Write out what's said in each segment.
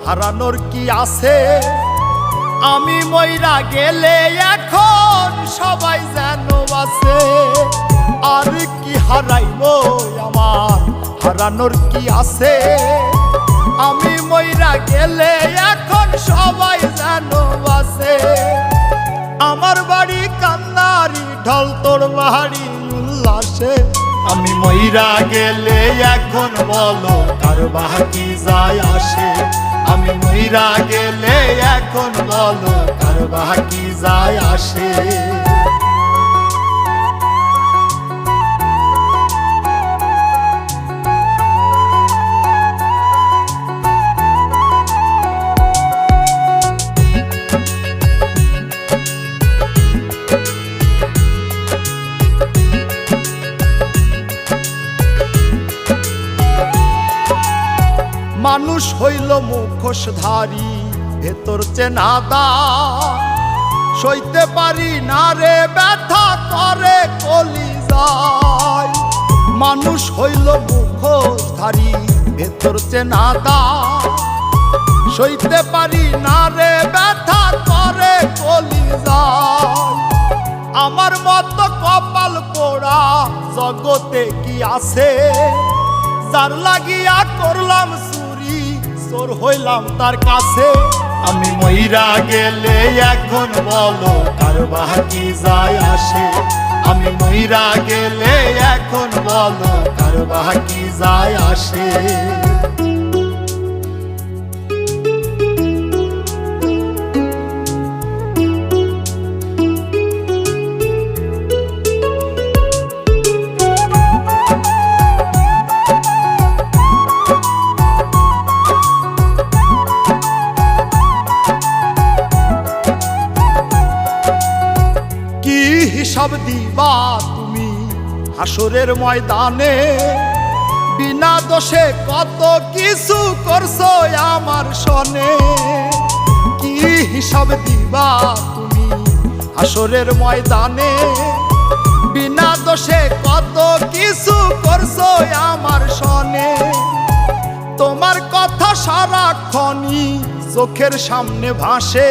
হারানোর কি আছে? আমি মইরা গেলে এখন সবাই যেন বাঁচে। আর কি হারাইবো আমার, হারানোর কি আছে? আমি মইরা গেলে এখন সবাই যেন বাঁচে। আমার বাড়ি কান্নারি ঢল, তোর বাড়ি উল্লাসে। আমি মইরা গেলে এখন বলো কার বাকি যায় আসে? আমি মইরা গেলে এখন বলো কার বাকি যায় আসে? মানুষ হইল মুখোশধারী, ভেতর চেনাদা। সইতে পারি না রে ব্যথা করে কলিজায়। মানুষ হইল মুখোশধারী, ভেতর চেনাদা। সইতে পারি না রে ব্যথা করে কলিজায়। আমার মতো কপাল পোড়া জগতে কি আছে? যার লাগিয়া করলাম চুরি, চোর হইলাম তার কাছে। আমি মইরা গেলে এখন বলো কার বাকি যায় আসে? আমি মইরা গেলে এখন বলো কার বাকি যায় আসে? হিসাব দিবা তুমি হাসরের ময়দানে? বিনা দোষে কত কিছু করছো আমার সনে। কি হিসাব দিবা তুমি হাসরের ময়দানে? বিনা দোষে কত কিছু করছো আমার সনে। তোমার কথা সারাক্ষণই চোখের সামনে ভাসে।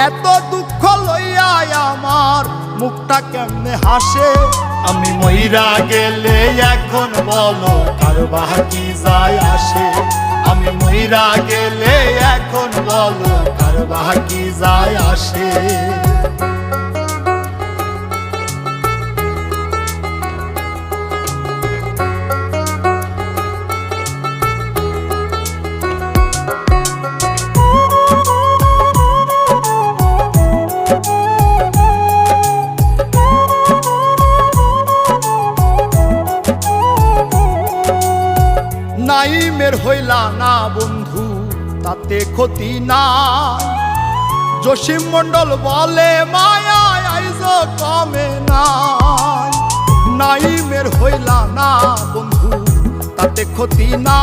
এত দুঃখ লইয়া আমার মুখটা কেমনে হাসে? আমি মইরা গেলে এখন বলো কার বাকি যায় আসে? আমি মইরা গেলে এখন বলো কার বাকি যায় আসে? নাইমের হইলা না বন্ধু তাতে ক্ষতি না। জসিম মন্ডল বলে মায়া আইজ কমে না। নাইমের হইলা না বন্ধু তাতে ক্ষতি না।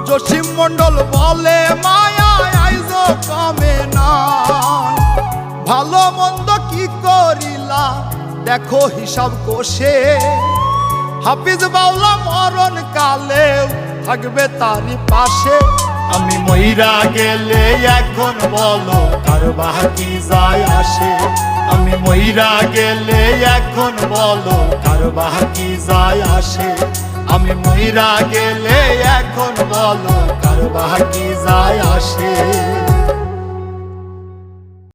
জসিম মন্ডল বলে মায়া আইজ কমে না। ভালো মন্দ কি করিলা দেখো হিসাব কষে। হাফিজ বাউলা মরণ কালে থাকবে তারই পাশে। আমি মইরা গেলে এখন বলো কার বাকি যায় আসে? আমি মইরা গেলে এখন বলো কার বাকি যায় আসে? আমি মইরা গেলে এখন বলো কার বাকি যায় আসে?